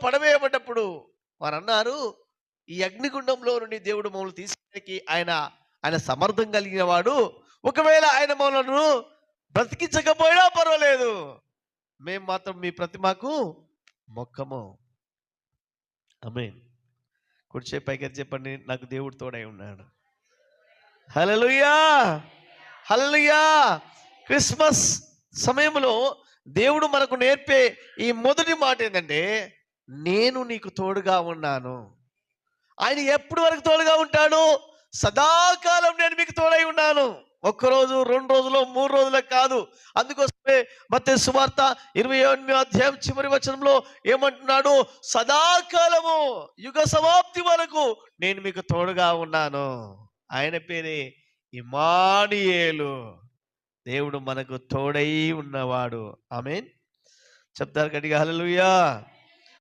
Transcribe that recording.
పడవేయబడ్డప్పుడు వారు అన్నారు, ఈ అగ్నిగుండంలో నుండి దేవుడు మమ్మల్ని తీసుకెళ్ళకి ఆయన ఆయన సమర్థం కలిగిన వాడు. ఒకవేళ ఆయన మమ్మల్ని బ్రతికించకపోయినా పర్వాలేదు, మేము మాత్రం మీ ప్రతిమకు మొక్కము. ఆమేన్. కుడిచే పైకి చెప్పండి, నాకు దేవుడు తోడై ఉన్నాడు. హల్లెలూయా, హల్లెలూయా. క్రిస్మస్ సమయంలో దేవుడు మనకు నేర్పే ఈ మొదటి మాట ఏంటంటే, నేను నీకు తోడుగా ఉన్నాను. ఆయన ఎప్పటి వరకు తోడుగా ఉంటాడు? సదాకాలం నేను మీకు తోడై ఉన్నాను. ఒక్కరోజు, 2 రోజులు, 3 రోజులకు కాదు. అందుకోసమే మత్తయి సువార్త 28వ అధ్యాయం చివరి వచనంలో ఏమంటున్నాడు? సదాకాలము, యుగ సమాప్తి వరకు నేను మీకు తోడుగా ఉన్నాను. ఆయన పేరే ఇమ్మానుయేలు, దేవుడు మనకు తోడై ఉన్నవాడు. ఆమేన్. చెప్తారు గట్టిగా హల్లెలూయా.